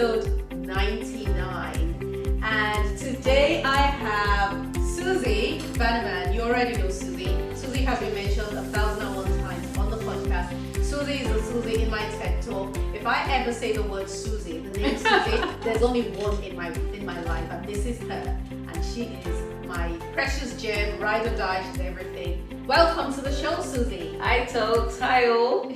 episode 99. And today I have Suzy Bannerman. You already know Suzy. Suzy has been mentioned 1,001 times on the podcast. Suzy is a Suzy in my TED Talk. If I ever say the word Suzy, the name Suzy, there's only one in my life, and this is her. And she is my precious gem, ride or die, she's everything. Welcome to the show, Suzy. Hi, Toks. Hi, all.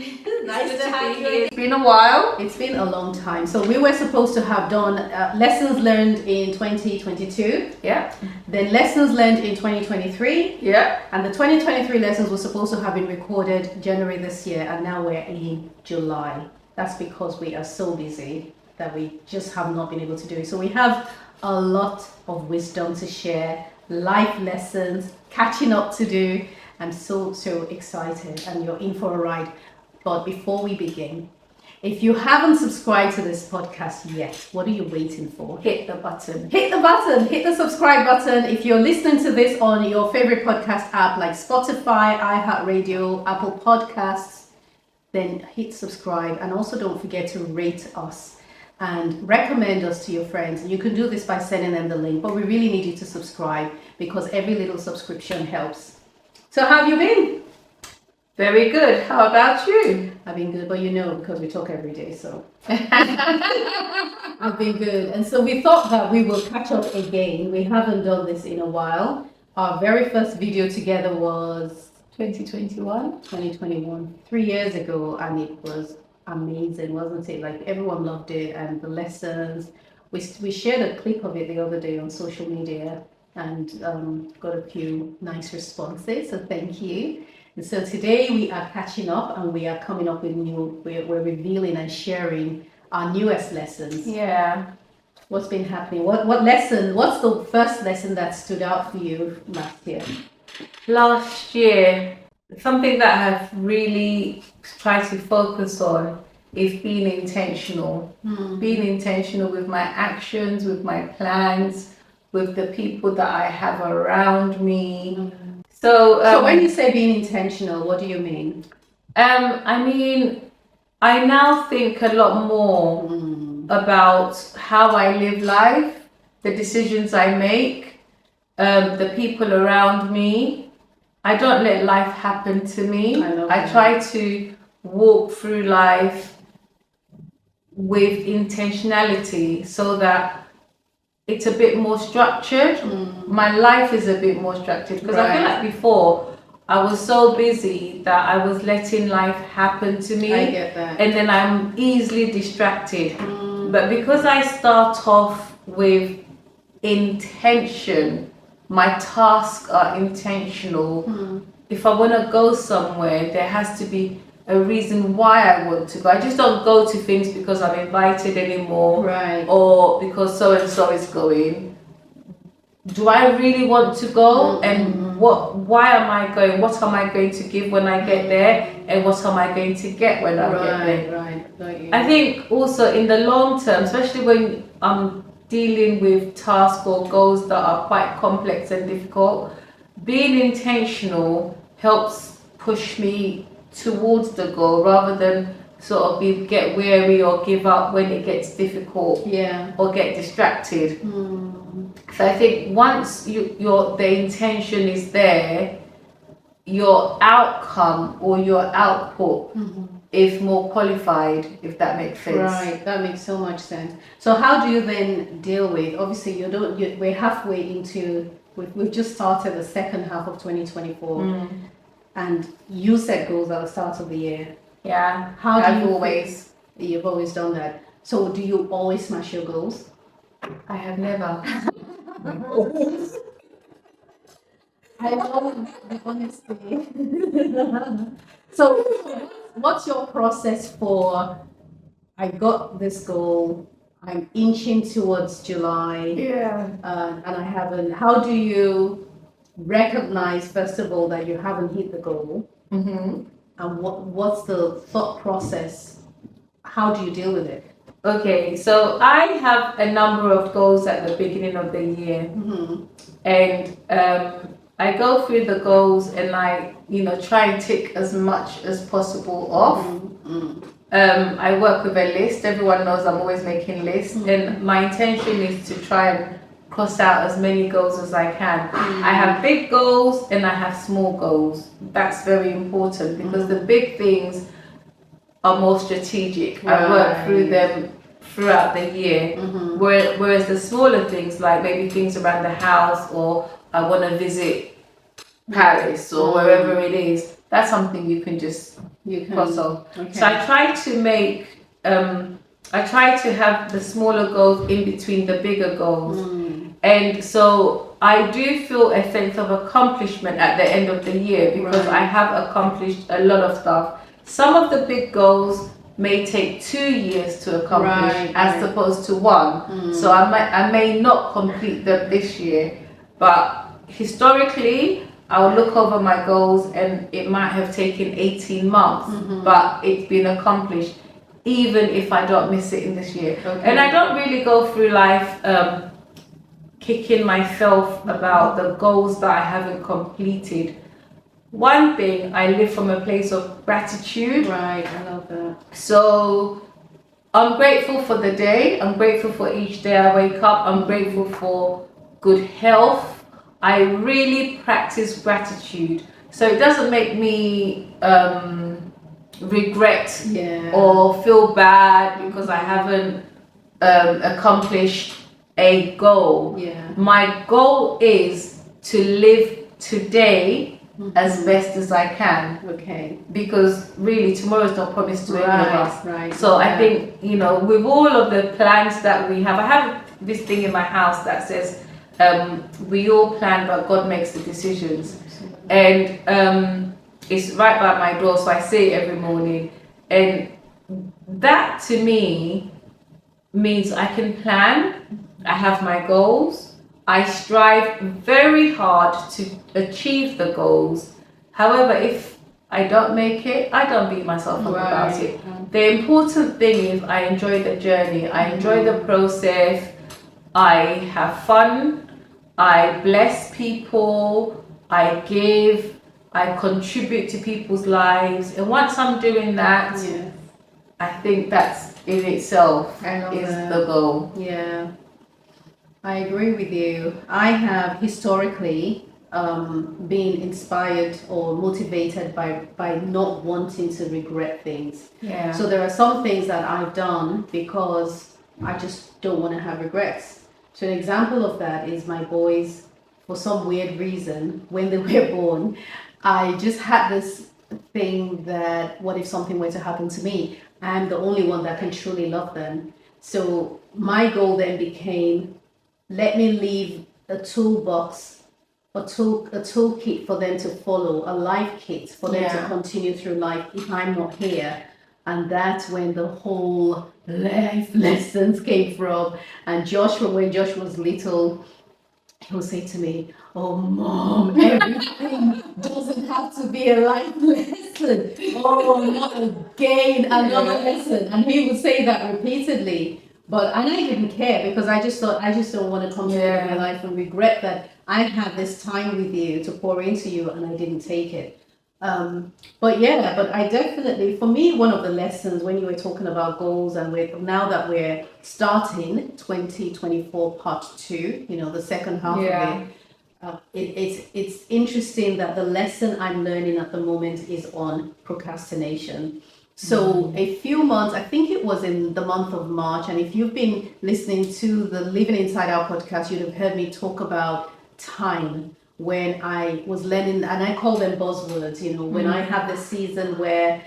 Nice to have you. It's been a while. It's been a long time. So we were supposed to have done lessons learned in 2022. Yeah. Then lessons learned in 2023. Yeah. And the 2023 lessons were supposed to have been recorded January this year, and now we're in July. That's because we are so busy that we just have not been able to do it. So we have a lot of wisdom to share, life lessons, catching up to do. I'm so excited, and you're in for a ride. But before we begin, if you haven't subscribed to this podcast yet, what are you waiting for? Hit the button. Hit the button. Hit the subscribe button. If you're listening to this on your favorite podcast app like Spotify, iHeartRadio, Apple Podcasts, then hit subscribe. And also don't forget to rate us and recommend us to your friends. And you can do this by sending them the link, but we really need you to subscribe because every little subscription helps. So how have you been? Very good. How about you? I've been good, but you know, because we talk every day, so. I've been good. And so we thought that we will catch up again. We haven't done this in a while. Our very first video together was 2021, 3 years ago, and it was amazing, wasn't it? Like everyone loved it, and the lessons. We shared a clip of it the other day on social media, and got a few nice responses, so thank you. And so today we are catching up, and we are coming up with we're revealing and sharing our newest lessons. Yeah. What's been happening? What's the first lesson that stood out for you last year? Last year, something that I've really tried to focus on is being intentional. Being intentional with my actions, with my plans, with the people that I have around me. So when you say being intentional, what do you mean? I mean, I now think a lot more about how I live life, the decisions I make, the people around me. I don't let life happen to me. I try to walk through life with intentionality so that it's a bit more structured. My life is a bit more structured because I feel like before I was so busy that I was letting life happen to me. I get that. And then I'm easily distracted. But because I start off with intention, my tasks are intentional. If I want to go somewhere, there has to be a reason why I want to go. I just don't go to things because I'm invited anymore, right? Or because so and so is going. Do I really want to go? And why am I going? What am I going to give when I get there? And what am I going to get when I get there? Right. I think also in the long term, especially when I'm dealing with tasks or goals that are quite complex and difficult, being intentional helps push me towards the goal rather than sort of get weary or give up when it gets difficult, or get distracted. So I think once the intention is there, your outcome or your output is more qualified, if that makes sense. Right, that makes so much sense. So how do you then deal with, obviously we're halfway into, we've just started the second half of 2024. And you set goals at the start of the year. Yeah, You've always done that. So do you always smash your goals? I have never. I always be honesty. So what's your process for, I got this goal, I'm inching towards July, and I haven't, how do you recognize first of all that you haven't hit the goal, and what's the thought process? How do you deal with it? Okay, so I have a number of goals at the beginning of the year, and I go through the goals and I try and tick as much as possible off. I work with a list. Everyone knows I'm always making lists, and my intention is to try and cross out as many goals as I can. I have big goals and I have small goals. That's very important because the big things are more strategic. I work through them throughout the year, whereas the smaller things, like maybe things around the house, or I want to visit Paris or wherever it is, that's something you can just cross off. Okay. So I try to make I try to have the smaller goals in between the bigger goals, and so I do feel a sense of accomplishment at the end of the year because I have accomplished a lot of stuff. Some of the big goals may take 2 years to accomplish as opposed to one. So I may not complete them this year, but historically I'll look over my goals and it might have taken 18 months, but it's been accomplished even if I don't miss it in this year. And I don't really go through life kicking myself about the goals that I haven't completed. One thing, I live from a place of gratitude. Right, I love that. So I'm grateful for the day. I'm grateful for each day I wake up. I'm grateful for good health. I really practice gratitude. So it doesn't make me regret or feel bad because I haven't accomplished a goal. My goal is to live today as best as I can. Because really tomorrow's not promised to any of us. So I think, with all of the plans that we have, I have this thing in my house that says, we all plan, but God makes the decisions. And it's right by my door, so I say it every morning. And that to me means I can plan, I have my goals, I strive very hard to achieve the goals. However, if I don't make it, I don't beat myself up about it. The important thing is I enjoy the journey, I enjoy the process, I have fun, I bless people, I give, I contribute to people's lives, and once I'm doing that, I think that's in itself is the goal. Yeah, I agree with you. I have historically been inspired or motivated by not wanting to regret things. So there are some things that I've done because I just don't want to have regrets. So an example of that is my boys, for some weird reason, when they were born, I just had this thing that what if something were to happen to me? I'm the only one that can truly love them. So my goal then became, let me leave a toolbox, a toolkit for them to follow, a life kit for them to continue through life if I'm not here. And that's when the whole life lessons came from. And Joshua, when Joshua was little, he would say to me, "Oh, Mom, everything doesn't have to be a life lesson. Oh, not again, another lesson." And he would say that repeatedly. And I didn't care because I just thought, I just don't want to come to the end of my life and regret that I had this time with you to pour into you and I didn't take it. But I definitely, for me, one of the lessons when you were talking about goals and now that we're starting 2024 part 2, the second half of it, it's interesting that the lesson I'm learning at the moment is on procrastination. So a few months, I think it was in the month of March, and if you've been listening to the Living Inside Out podcast, you'd have heard me talk about time. When I was learning, and I call them buzzwords, when I have this season where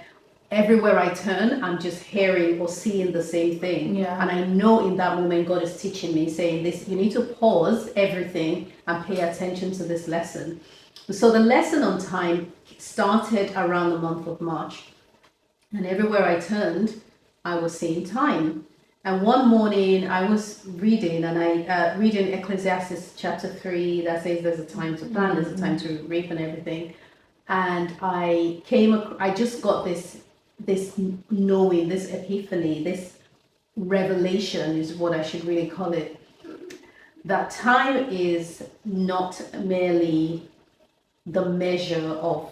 everywhere I turn, I'm just hearing or seeing the same thing. And I know in that moment, God is teaching me, saying this, you need to pause everything and pay attention to this lesson. So the lesson on time started around the month of March. And everywhere I turned, I was seeing time. And one morning I was reading, and I reading Ecclesiastes chapter 3 that says there's a time to plan, there's a time to reap and everything. And I just got this knowing, this epiphany, this revelation is what I should really call it, that time is not merely the measure of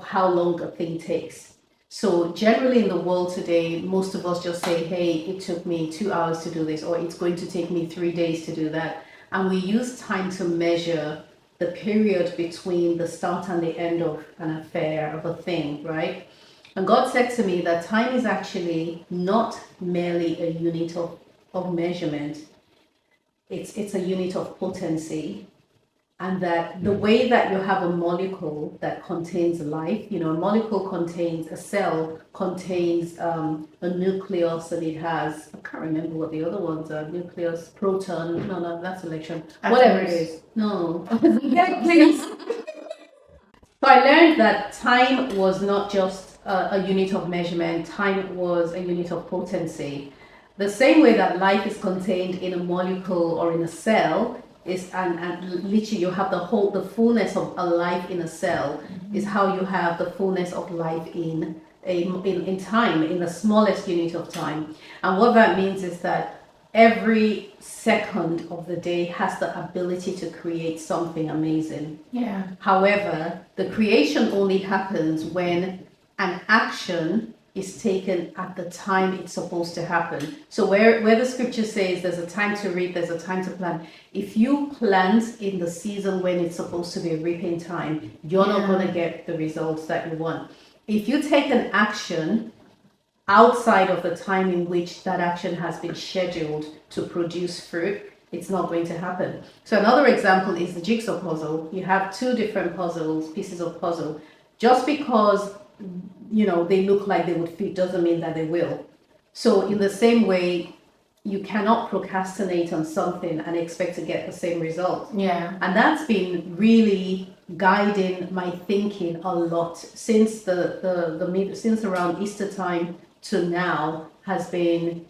how long a thing takes. So generally in the world today, most of us just say, hey, it took me 2 hours to do this, or it's going to take me 3 days to do that. And we use time to measure the period between the start and the end of an affair, of a thing, right? And God said to me that time is actually not merely a unit of measurement. It's a unit of potency. And that the way that you have a molecule that contains life, a molecule contains a cell, contains a nucleus, and it has, I can't remember what the other ones are, nucleus, proton, no, that's electron, whatever it is. No. Yeah, please. So I learned that time was not just a unit of measurement, time was a unit of potency. The same way that life is contained in a molecule or in a cell, and literally you have the fullness of a life in a cell, is how you have the fullness of life in time, in the smallest unit of time. And what that means is that every second of the day has the ability to create something amazing. Yeah. However, the creation only happens when an action is taken at the time it's supposed to happen. So where the scripture says there's a time to reap, there's a time to plant. If you plant in the season when it's supposed to be a reaping time, you're not going to get the results that you want. If you take an action outside of the time in which that action has been scheduled to produce fruit, it's not going to happen. So another example is the jigsaw puzzle. You have two different pieces of puzzle. Just because they look like they would fit doesn't mean that they will. So in the same way, you cannot procrastinate on something and expect to get the same result. Yeah. And that's been really guiding my thinking a lot since since around Easter time to now, has been,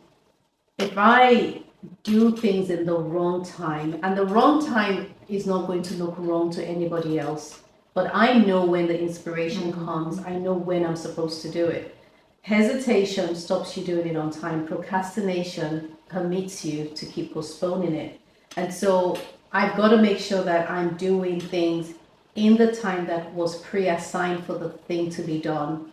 if I do things in the wrong time, and the wrong time is not going to look wrong to anybody else, but I know when the inspiration comes, I know when I'm supposed to do it. Hesitation stops you doing it on time. Procrastination permits you to keep postponing it. And so I've got to make sure that I'm doing things in the time that was pre-assigned for the thing to be done.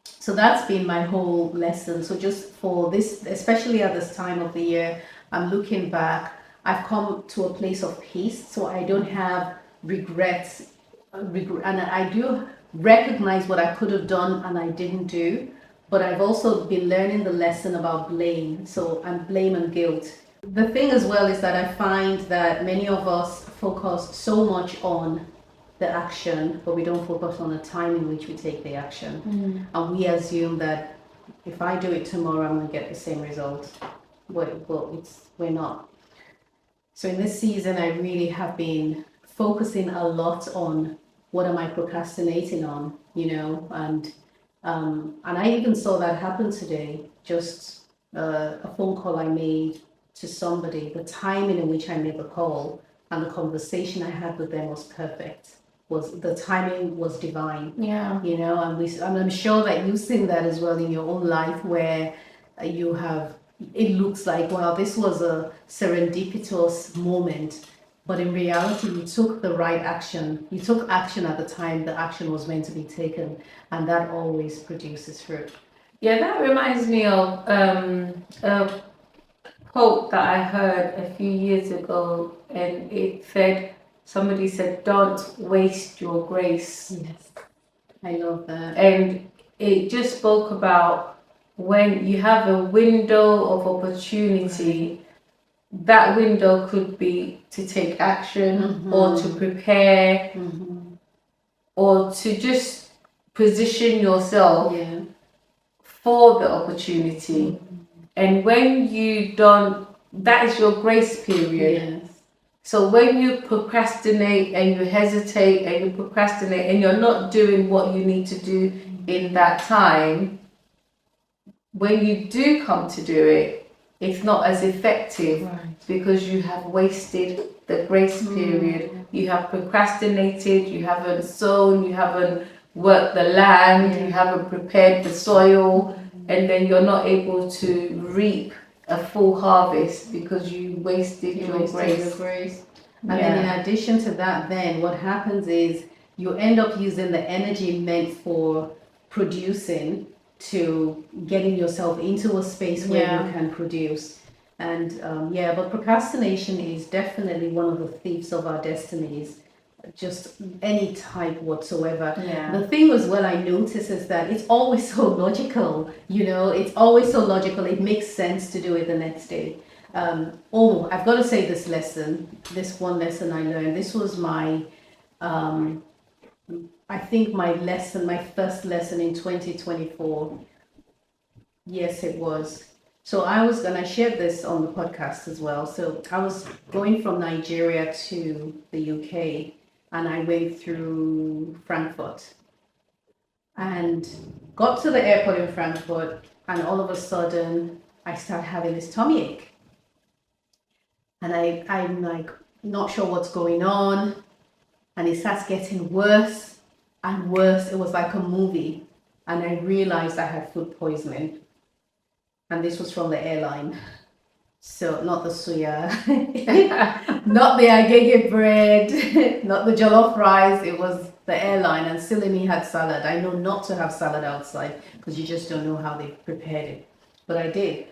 So that's been my whole lesson. So just for this, especially at this time of the year, I'm looking back, I've come to a place of peace. So I don't have regrets. And I do recognize what I could have done and I didn't do, but I've also been learning the lesson about blame. So and blame and guilt. The thing as well is that I find that many of us focus so much on the action, but we don't focus on the time in which we take the action. And we assume that if I do it tomorrow, I'm going to get the same result. Well, we're not. So in this season, I really have been focusing a lot on what am I procrastinating on, and I even saw that happen today. Just a phone call I made to somebody, the timing in which I made the call and the conversation I had with them was perfect. The timing was divine. Yeah. And I'm sure that you've seen that as well in your own life, where it looks like, wow, this was a serendipitous moment. But in reality, you took the right action. You took action at the time the action was meant to be taken. And that always produces fruit. Yeah, that reminds me of a quote that I heard a few years ago. And it said, somebody said, don't waste your grace. Yes, I love that. And it just spoke about when you have a window of opportunity, that window could be to take action or to prepare or to just position yourself for the opportunity. And when you don't, that is your grace period. Yes. So when you procrastinate and you hesitate and you procrastinate and you're not doing what you need to do in that time, when you do come to do it, it's not as effective because you have wasted the grace period. You have procrastinated, you haven't sown, you haven't worked the land, you haven't prepared the soil, and then you're not able to reap a full harvest because you wasted your grace. And then in addition to that, then what happens is you end up using the energy meant for producing to getting yourself into a space where Yeah. you can produce. And but procrastination is definitely one of the thieves of our destinies, just any type whatsoever. Yeah. The thing as well I notice is that it's always so logical, it's always so logical. It makes sense to do it the next day. I've got to say this one lesson I learned. This was my, I think my first lesson in 2024. Yes, it was. So I shared this on the podcast as well. So I was going from Nigeria to the UK, and I went through Frankfurt and got to the airport in Frankfurt, and all of a sudden I started having this tummy ache. And I'm like not sure what's going on, and it starts getting worse and worse. It was like a movie, and I realized I had food poisoning. And this was from the airline. So not the suya, not the agege bread, not the jollof rice. It was the airline, and Silimi had salad. I know not to have salad outside because you just don't know how they prepared it, but I did.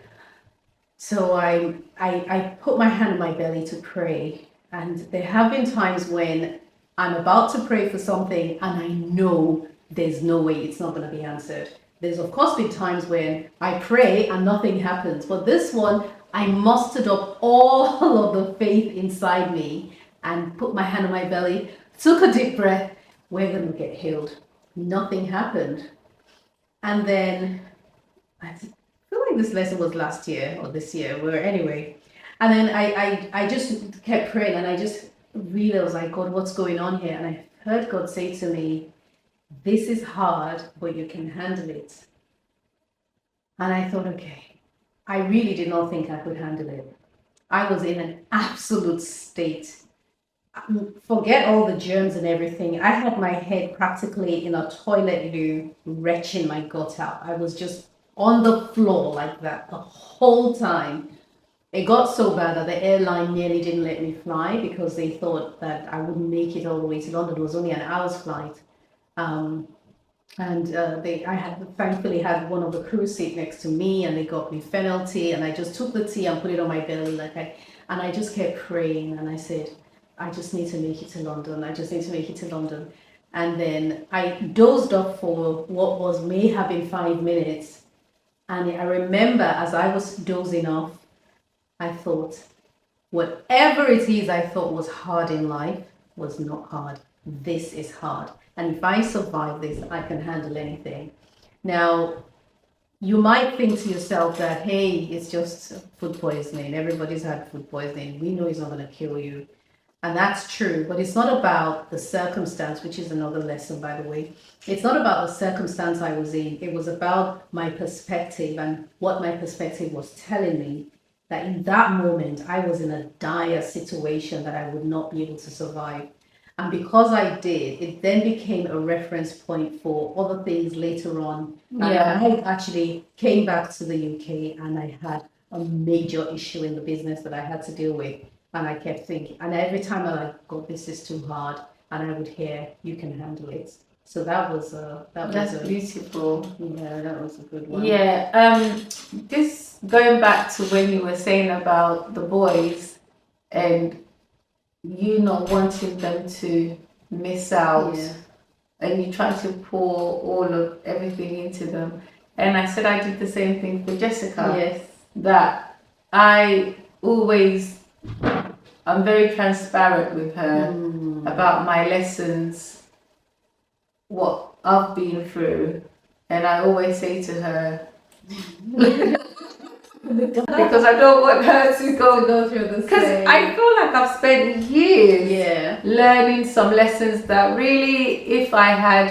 So I put my hand on my belly to pray, and there have been times when I'm about to pray for something and I know there's no way it's not going to be answered. There's of course been times when I pray and nothing happens, but this one I mustered up all of the faith inside me and put my hand on my belly, took a deep breath. We're going to get healed. Nothing happened. And then I feel like this lesson was last year or this year, anyway. And then I just kept praying, and I just realized, like, God, what's going on here? And I heard God say to me, this is hard, but you can handle it. And I thought, okay, I really did not think I could handle it. I was in an absolute state. Forget all the germs and everything. I had my head practically in a toilet loo, retching my gut out. I was just on the floor like that the whole time. It got so bad that the airline nearly didn't let me fly because they thought that I wouldn't make it all the way to London. It was only an hour's flight. I had thankfully had one of the crew seat next to me, and they got me fennel tea, and I just took the tea and put it on my belly and I just kept praying, and I said, I just need to make it to London. I just need to make it to London. And then I dozed off for what may have been 5 minutes, and I remember as I was dozing off, I thought, whatever it is I thought was hard in life was not hard. This is hard. And if I survive this, I can handle anything. Now, you might think to yourself that, hey, it's just food poisoning. Everybody's had food poisoning. We know it's not going to kill you. And that's true, but it's not about the circumstance, which is another lesson, by the way. It's not about the circumstance I was in. It was about my perspective and what my perspective was telling me, that in that moment, I was in a dire situation that I would not be able to survive. And because I did, it then became a reference point for other things later on. Yeah. And I actually came back to the UK, and I had a major issue in the business that I had to deal with. And I kept thinking, and every time I like, God, this is too hard. And I would hear, you can handle it. So that's beautiful. Yeah, that was a good one. Yeah. This going back to when you were saying about the boys and you not wanting them to miss out, Yeah. and you try to pour all of everything into them. And I said I did the same thing for Jessica. Yes. That I'm very transparent with her about my lessons, what I've been through, and I always say to her, because I don't want her to go through this. Because I feel like I've spent years learning some lessons that really, if I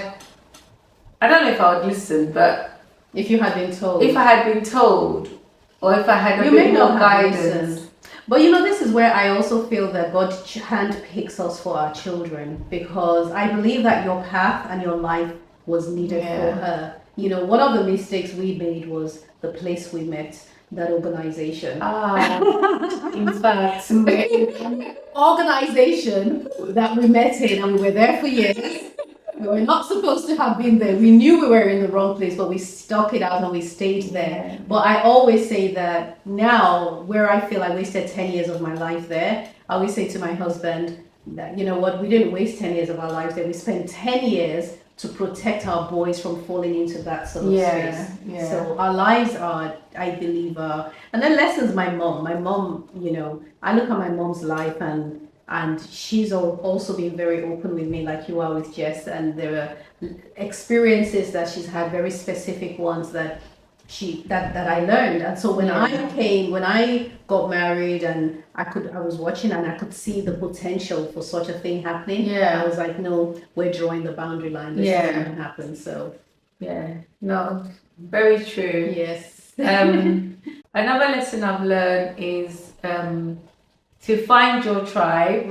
don't know if I would listen, but if you had been told, or if I had a bit more guidance. But this is where I also feel that God handpicks us for our children, because I believe that your path and your life was needed for her. One of the mistakes we made was the place we met, that organization. In fact, organization that we met in, and we were there for years. We were not supposed to have been there. We knew we were in the wrong place, but we stuck it out and we stayed there. Yeah. But I always say that now, where I feel I wasted 10 years of my life there, I always say to my husband that, you know what, we didn't waste 10 years of our lives there. We spent 10 years to protect our boys from falling into that sort of space. Yeah. So our lives are, I believe, and then lessons my mom, you know, I look at my mom's life and she's also been very open with me, like you are with Jess, and there are experiences that she's had, very specific ones that I learned. And so when I got married and I was watching and I could see the potential for such a thing happening, I was like, no, we're drawing the boundary line. This is going to happen. So no, very true. Yes. Another lesson I've learned is to find your tribe,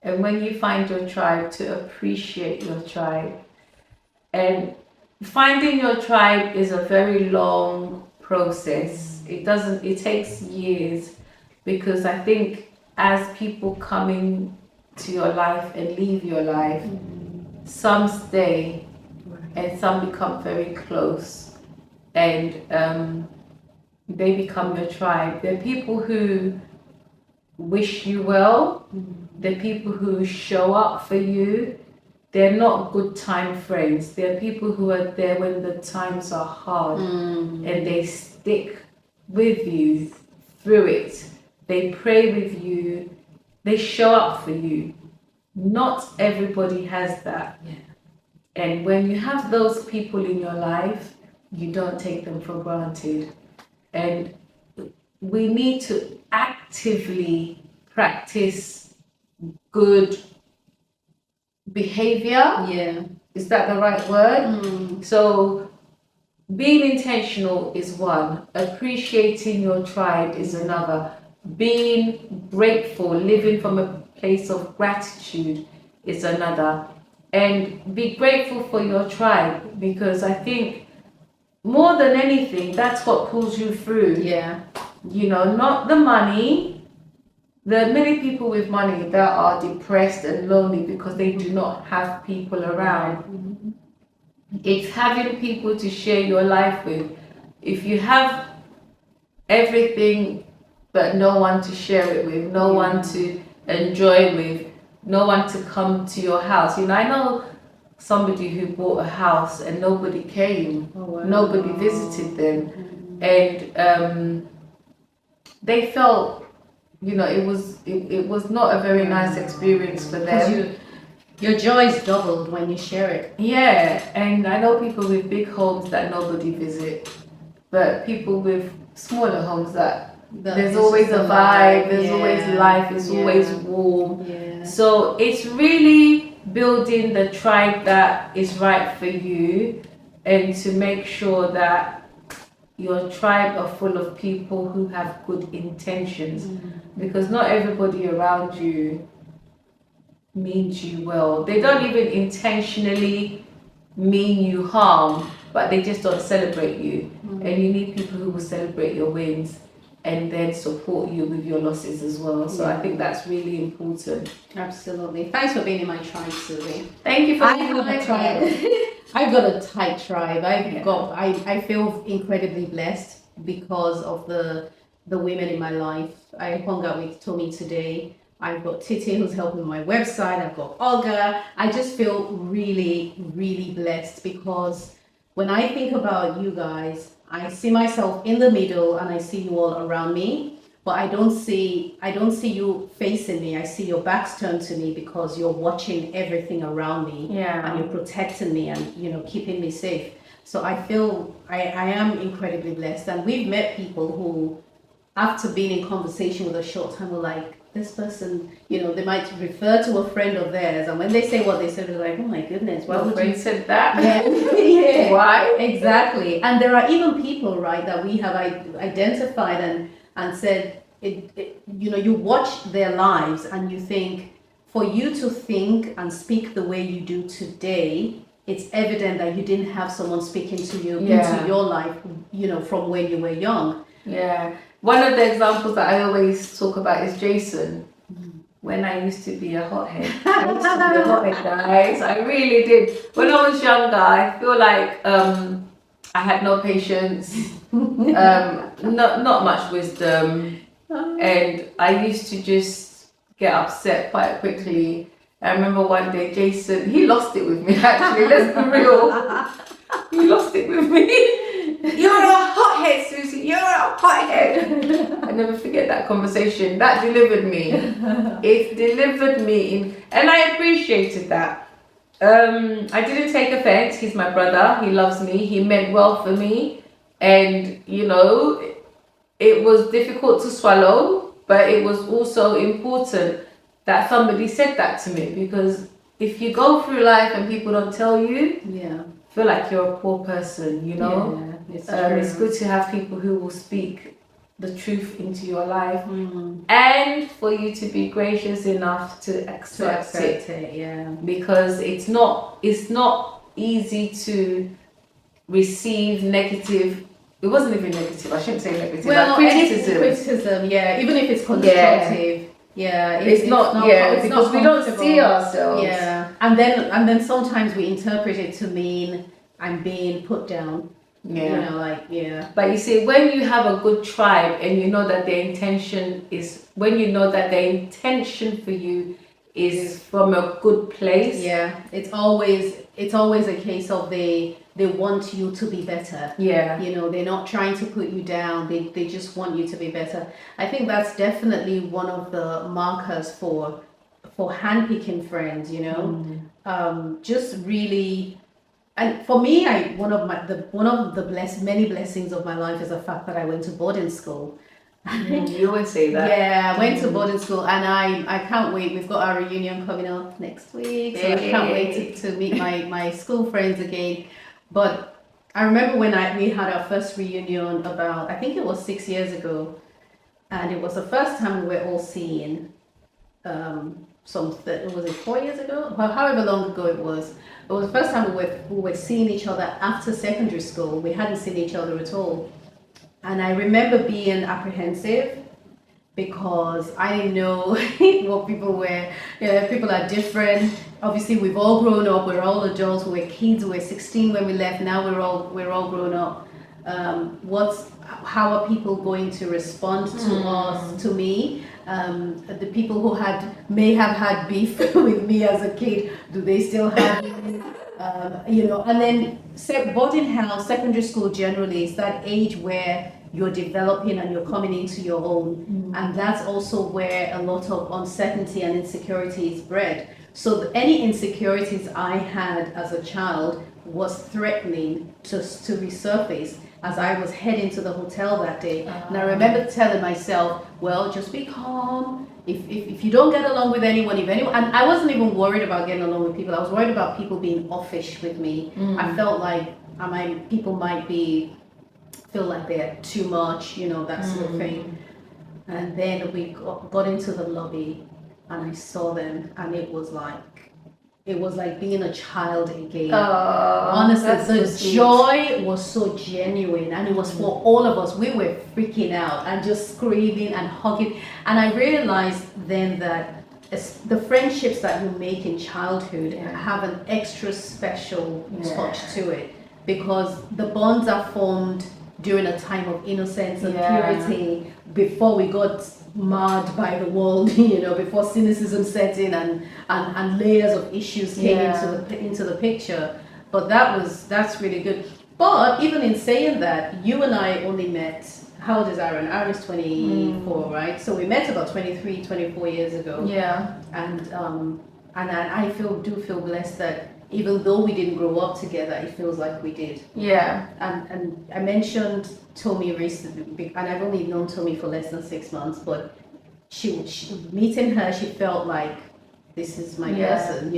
and when you find your tribe, to appreciate your tribe. And finding your tribe is a very long process. It takes years, because I think as people come into your life and leave your life, some stay and some become very close, and they become your tribe. They're people who wish you well, they're people who show up for you. They're not good time friends. They're people who are there when the times are hard, and they stick with you through it. They pray with you. They show up for you. Not everybody has that. And when you have those people in your life, you don't take them for granted. And we need to actively practice good behavior. Is that the right word? So being intentional is one, appreciating your tribe is another, being grateful, living from a place of gratitude is another. And be grateful for your tribe, because I think more than anything, that's what pulls you through. You know, not the money. There are many people with money that are depressed and lonely because they do not have people around. It's having people to share your life with. If you have everything but no one to share it with, no one to enjoy with, no one to come to your house. You know, I know somebody who bought a house and nobody came, nobody visited them, and they felt, you know, it was not a very nice experience for them. Your joy is doubled when you share it. Yeah, and I know people with big homes that nobody visit, but people with smaller homes there's always a vibe, there's always life, it's always warm. So it's really building the tribe that is right for you, and to make sure that your tribe are full of people who have good intentions, because not everybody around you means you well. They don't even intentionally mean you harm, but they just don't celebrate you. And you need people who will celebrate your wins and then support you with your losses as well. So I think that's really important. Absolutely. Thanks for being in my tribe, Suzy. Thank you for being in my tribe. I've got a tight tribe. I feel incredibly blessed because of the women in my life. I hung out with Tommy today. I've got Titi who's helping my website. I've got Olga. I just feel really, really blessed, because when I think about you guys, I see myself in the middle and I see you all around me, but I don't see you facing me. I see your backs turned to me because you're watching everything around me, and you're protecting me and, you know, keeping me safe. So I feel I am incredibly blessed, and we've met people who, after being in conversation with a short time, were like, this person, you know, they might refer to a friend of theirs, and when they say what they said, they're like, oh my goodness, why would you said that? Yeah. Why? Exactly. And there are even people, right, that we have identified and said, you know, you watch their lives and you think, for you to think and speak the way you do today, it's evident that you didn't have someone speaking to you into your life, you know, from when you were young. Yeah. One of the examples that I always talk about is Jason. when I used to be a hothead. I used to be a hothead, guys. I really did. When I was younger, I feel like I had no patience, not much wisdom, and I used to just get upset quite quickly. I remember one day Jason, he lost it with me actually, let's be real. He lost it with me. You're a hothead, Susie, you're a hothead. I never forget that conversation. That delivered me. It delivered me, and I appreciated that. I didn't take offense. He's my brother. He loves me. He meant well for me. And, you know, it was difficult to swallow, but it was also important that somebody said that to me, because if you go through life and people don't tell you, feel like you're a poor person, you know. It's good to have people who will speak the truth into your life, and for you to be gracious enough to accept it. Because it's not easy to receive negative. It wasn't even negative. I shouldn't say negative. Well, criticism, even if it's constructive. It's not because we don't see ourselves. And then sometimes we interpret it to mean I'm being put down. You know, But you see, when you have a good tribe and you know that their intention for you is from a good place. It's always a case of they want you to be better. You know, they're not trying to put you down. They just want you to be better. I think that's definitely one of the markers for handpicking friends, you know. Just really. And for me, one of the many blessings of my life is the fact that I went to boarding school. You always say that. Yeah, I went to boarding school, and I can't wait. We've got our reunion coming up next week, so I can't wait to meet my school friends again. But I remember when we had our first reunion about, I think it was 6 years ago, and it was the first time we were all seeing was it 4 years ago? Well, however long ago it was. It was the first time we were seeing each other after secondary school. We hadn't seen each other at all. And I remember being apprehensive because I didn't know what people were. People are different. Obviously, we've all grown up. We're all adults. We were kids. We were 16 when we left. Now we're all grown up. How are people going to respond to us, to me? The people who may have had beef with me as a kid, do they still have and then boarding house, secondary school generally is that age where you're developing and you're coming into your own, and that's also where a lot of uncertainty and insecurity is bred. So any insecurities I had as a child was threatening to resurface as I was heading to the hotel that day. And I remember telling myself, well, just be calm. If you don't get along with anyone, and I wasn't even worried about getting along with people. I was worried about people being offish with me. I felt like people might feel like they're too much, that sort of thing. And then we got into the lobby, and I saw them, and it was like being a child again. Honestly, the joy was so genuine, and it was for all of us. We were freaking out and just screaming and hugging. And I realized then that the friendships that you make in childhood have an extra special touch to it, because the bonds are formed during a time of innocence and purity, before we got marred by the world, before cynicism set in and layers of issues came into the picture. But that's really good. But even in saying that, you and I only met, how old is Aaron? Aaron is 24, right? So we met about 23, 24 years ago. And I do feel blessed that even though we didn't grow up together, it feels like we did. And I mentioned Tommy recently, and I've only known Tommy for less than 6 months, but she meeting her, she felt like, this is my person,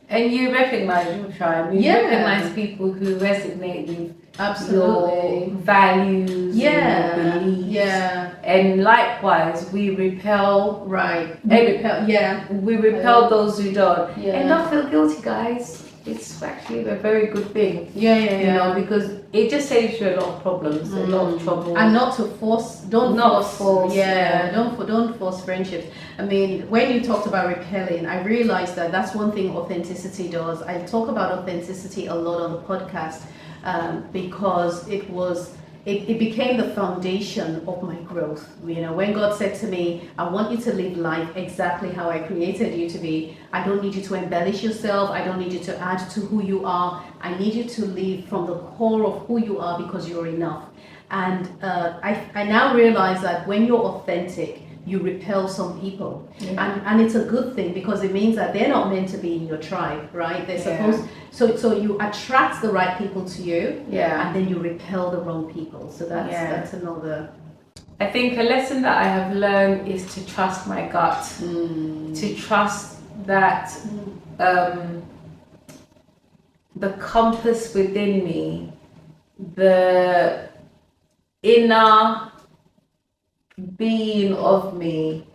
And you recognize your tribe. You recognize people who resonate with your values, your beliefs. And likewise, we repel. Right. We repel those who don't. And don't feel guilty, guys. it's actually a very good thing. Yeah, yeah, You yeah. know, because it just saves you a lot of problems, a lot of trouble. And not to force, don't force friendships. I mean, when you talked about repelling, I realized that that's one thing authenticity does. I talk about authenticity a lot on the podcast because it became the foundation of my growth. You know, when God said to me, I want you to live life exactly how I created you to be. I don't need you to embellish yourself. I don't need you to add to who you are. I need you to live from the core of who you are because you're enough. And I now realize that when you're authentic, you repel some people. And it's a good thing because it means that they're not meant to be in your tribe, right? They're supposed so you attract the right people to you, and then you repel the wrong people. So that's another. I think a lesson that I have learned is to trust my gut, to trust that the compass within me, the inner being of me,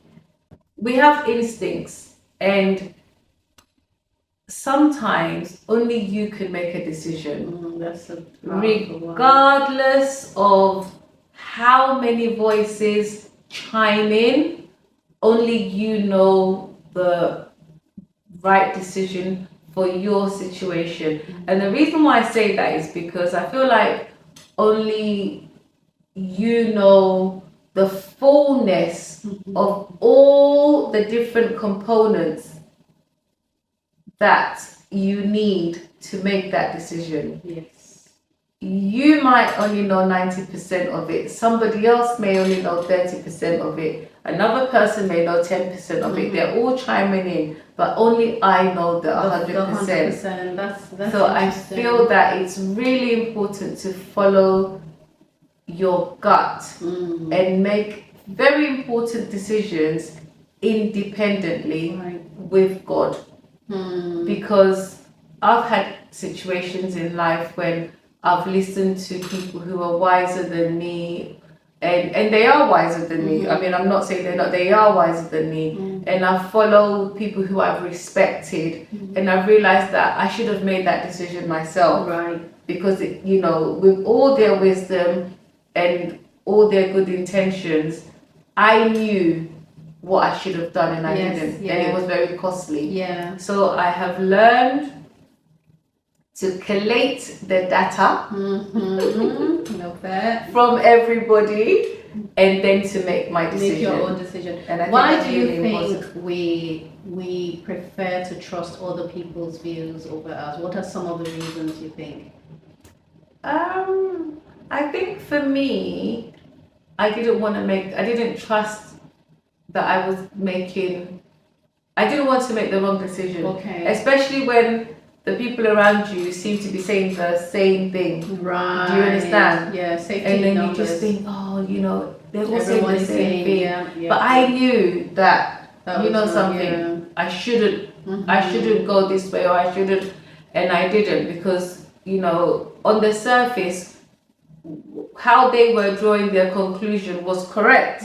we have instincts, and sometimes only you can make a decision. That's a regardless of how many voices chime in, only you know the right decision for your situation. And the reason why I say that is because I feel like only you know the fullness of all the different components that you need to make that decision. Yes. You might only know 90% of it. Somebody else may only know 30% of it. Another person may know 10% of it. They're all chiming in, but only I know the 100%. That's so I feel that it's really important to follow your gut and make very important decisions independently with God. Because I've had situations in life when I've listened to people who are wiser than me, and they are wiser than me. I mean, I'm not saying they're not, they are wiser than me. And I've followed people who I've respected, and I've realized that I should have made that decision myself. Because, you know, with all their wisdom and all their good intentions, I knew what I should have done and I didn't, and it was very costly. So I have learned to collate the data from everybody and then to make my decision. Make your own decision. And why do you think we prefer to trust other people's views over ours? What are some of the reasons you think? I think for me, I didn't trust that I didn't want to make the wrong decision. Especially when the people around you seem to be saying the same thing. Do you understand? Safety and then numbers. You just think, oh, you know, they're all saying the same thing. But I knew that you know something, I shouldn't go this way, or I shouldn't, and I didn't, because, you know, on the surface, how they were drawing their conclusion was correct.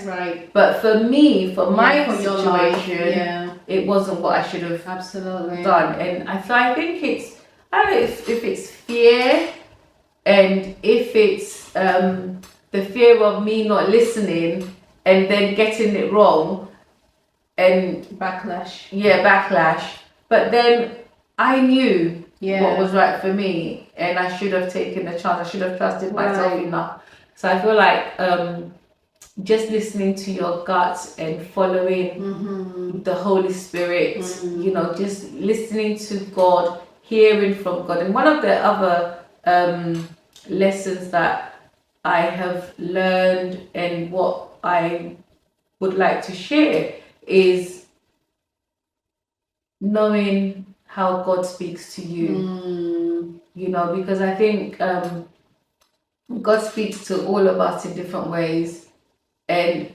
But for me, for my situation, it wasn't what I should have done. And I think it's, I don't know if it's fear, and if it's the fear of me not listening and then getting it wrong, and backlash. But then I knew what was right for me, and I should have taken a chance. I should have trusted myself enough. So I feel like just listening to your gut and following the Holy Spirit, you know, just listening to God, hearing from God. And one of the other lessons that I have learned, and what I would like to share, is knowing how God speaks to you. You know, because I think God speaks to all of us in different ways, and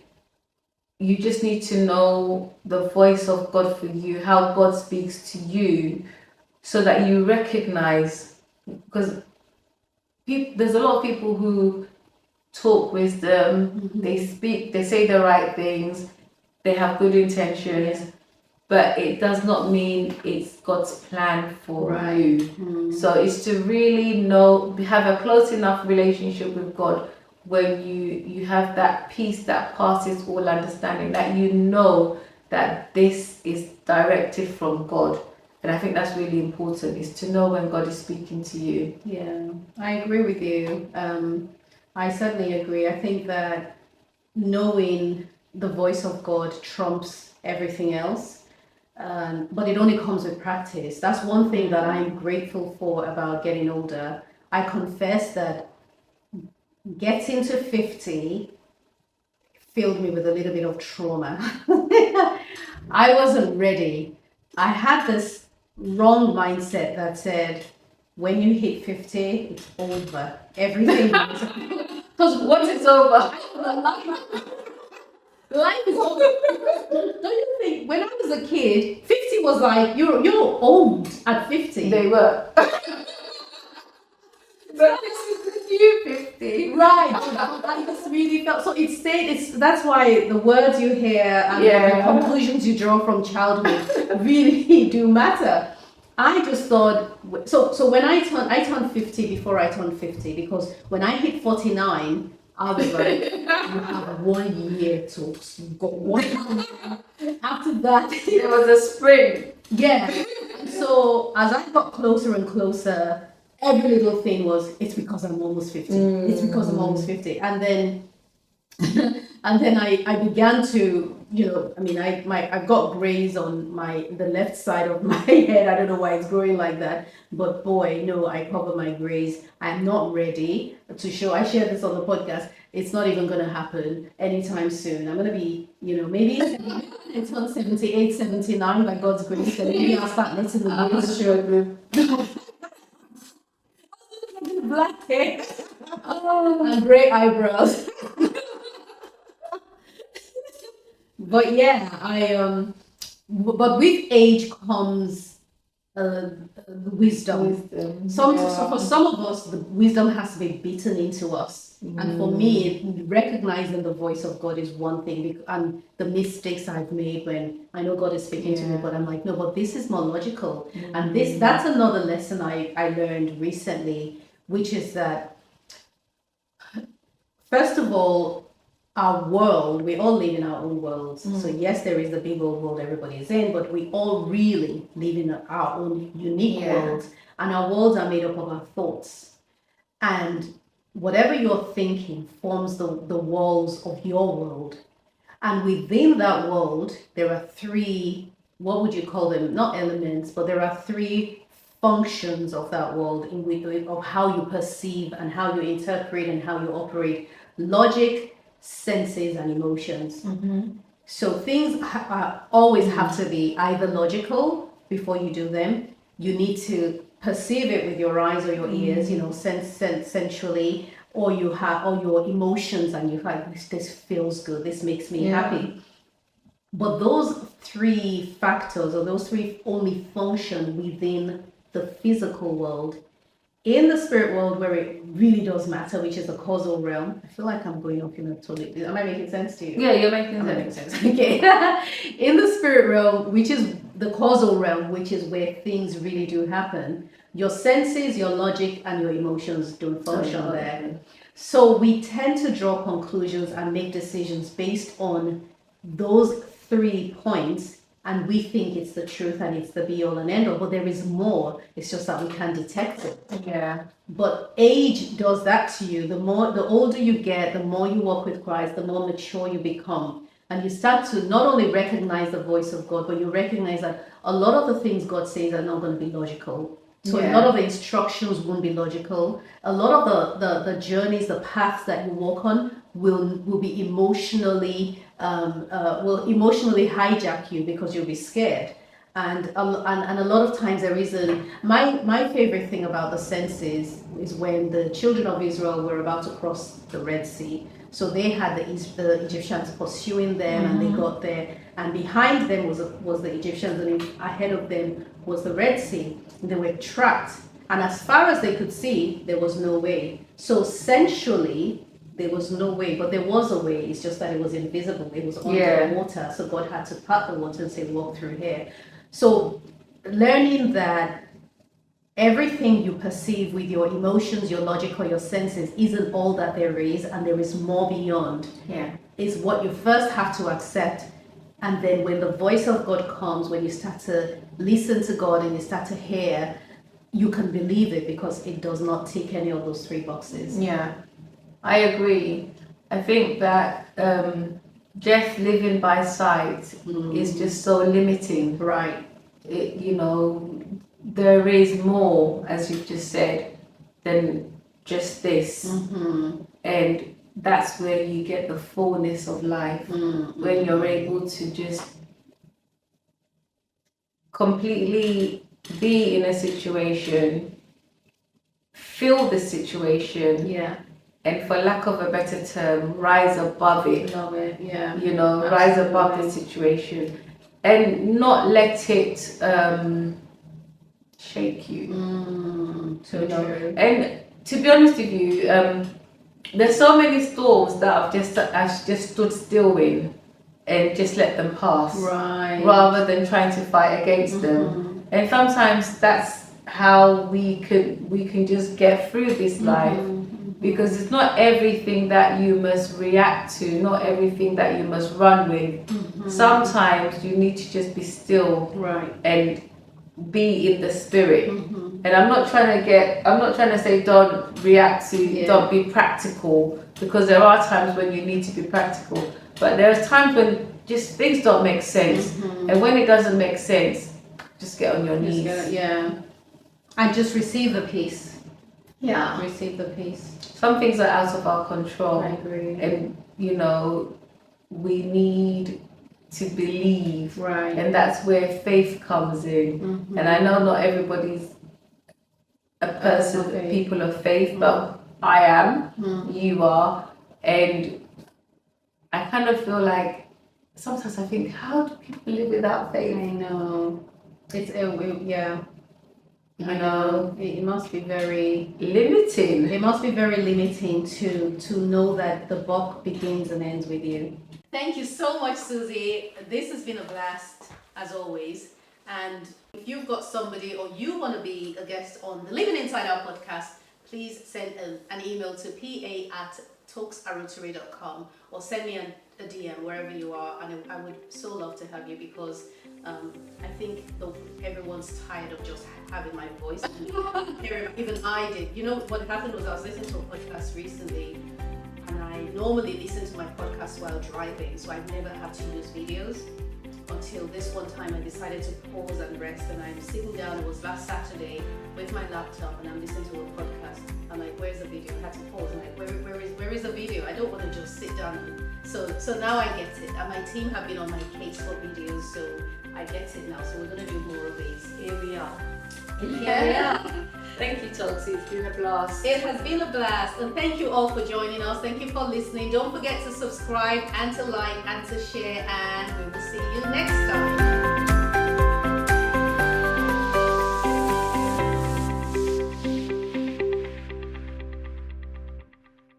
you just need to know the voice of God for you, how God speaks to you, so that you recognize, because there's a lot of people who talk wisdom, they speak, they say the right things, they have good intentions, but it does not mean it's God's plan for Right. you. So it's to really know, have a close enough relationship with God where you have that peace that passes all understanding, that you know that this is directed from God. And I think that's really important, is to know when God is speaking to you. Yeah, I agree with you. I certainly agree. I think that knowing the voice of God trumps everything else, but it only comes with practice. That's one thing that I'm grateful for about getting older. I confess that getting to 50 filled me with a little bit of trauma. I wasn't ready. I had this wrong mindset that said, when you hit 50, it's over. Everything is. Because once it's over, Life is over. Don't you think? When I was a kid, 50 was like you're old at 50. they were. But this is the new 50. Right. I just really felt so. It stayed. That's why the words you hear and the conclusions you draw from childhood really do matter. I just thought so. When I turned 50 before I turned 50, because when I hit 49, I was like, you have 1 year to go. 1 year. After that, There was a sprint. yeah. So as I got closer and closer, every little thing was, it's because I'm almost 50. It's because I'm almost 50. And then I began to, I've got grays on the left side of my head. I don't know why it's growing like that, but boy, no, I cover my grays. I'm not ready to show. I shared this on the podcast. It's not even going to happen anytime soon. I'm going to be, maybe it's on 78, 79 by God's grace. And maybe I'll start letting the grays show. Black hair and grey eyebrows. But yeah, but with age comes wisdom. So for some of us, the wisdom has to be beaten into us. And for me, recognizing the voice of God is one thing, and the mistakes I've made when I know God is speaking to me, but I'm like, no, but this is more logical. And that's another lesson I learned recently, which is that, first of all, our world, we all live in our own worlds. So yes, there is the big old world everybody is in, but we all really live in our own unique worlds. And our worlds are made up of our thoughts. And whatever you're thinking forms the walls of your world. And within that world, there are three, what would you call them? Not elements, but there are three functions of that world of how you perceive and how you interpret and how you operate: logic, senses, and emotions. So things always have to be either logical before you do them. You need to perceive it with your eyes or your ears, sensually, or your emotions, and you're like, this feels good, this makes me happy. But those three factors, or those three, only function within the physical world. In the spirit world, where it really does matter, which is the causal realm. I feel like I'm going off in a totally. Am I making sense to you? Yeah, you're making sense. Okay. In the spirit realm, which is the causal realm, which is where things really do happen, your senses, your logic, and your emotions don't function there. So we tend to draw conclusions and make decisions based on those 3 points. And we think it's the truth and it's the be all and end all, but there is more. It's just that we can't detect it. Yeah. But age does that to you. The older you get, the more you walk with Christ, the more mature you become. And you start to not only recognize the voice of God, but you recognize that a lot of the things God says are not going to be logical. So a lot of the instructions won't be logical. A lot of the journeys, the paths that you walk on will be emotionally hijack you, because you'll be scared. And a lot of times there isn't. My favorite thing about the senses is when the children of Israel were about to cross the Red Sea. So they had the Egyptians pursuing them, and they got there, and behind them was the Egyptians, and ahead of them was the Red Sea. They were trapped, and as far as they could see, there was no way. So sensually, there was no way, but there was a way. It's just that it was invisible. It was under Yeah. the water. So God had to part the water and say, walk through here. So learning that everything you perceive with your emotions, your logic, or your senses isn't all that there is, and there is more beyond, Yeah. is what you first have to accept. And then when the voice of God comes, when you start to listen to God and you start to hear, you can believe it because it does not tick any of those 3 boxes. Yeah, I agree. I think that just living by sight is just so limiting. Right. There is more, as you've just said, than just this. And that's where you get the fullness of life, when you're able to just completely be in a situation, feel the situation, Yeah. and for lack of a better term, rise above it. Love it. Yeah. Rise above the situation and not let it shake you. So true. And to be honest with you, there's so many storms that I've just stood still in and just let them pass, Right. rather than trying to fight against them. And sometimes that's how we can just get through this life, because it's not everything that you must react to, not everything that you must run with. Sometimes you need to just be still, Right. and be in the spirit. And I'm not trying to say don't react to, don't be practical, because there are times when you need to be practical, but there's times when just things don't make sense. And when it doesn't make sense, just get on your knees. And just receive the peace. Yeah. Receive the peace. Some things are out of our control. I agree. And we need to believe. Right. And that's where faith comes in. And I know not everybody's a person, Okay. people of faith, but I am, you are, and I kind of feel like sometimes I think, how do people live without faith? I know. It's yeah. It must be very Limiting. It must be very limiting to know that the buck begins and ends with you. Thank you so much, Suzy. This has been a blast, as always. And if you've got somebody or you want to be a guest on the Living Inside Out podcast, please send an email to pa@toksarotary.com or send me a DM wherever you are. And I would so love to have you, because I think everyone's tired of just having my voice. Even I did. You know what happened was I was listening to a podcast recently, and I normally listen to my podcast while driving, so I've never had to use videos until this one time I decided to pause and rest, and I'm sitting down. It was last Saturday with my laptop, and I'm listening to a podcast. I'm like, where's the video? I had to pause. I'm like, where is the video? I don't want to just sit down. So now I get it, and my team have been on my case for videos, so I get it now. So we're gonna do more of these. Here we are. Thank you, Toks. It's been a blast. It has been a blast, and thank you all for joining us. Thank you for listening. Don't forget to subscribe and to like and to share, and we will see you next time.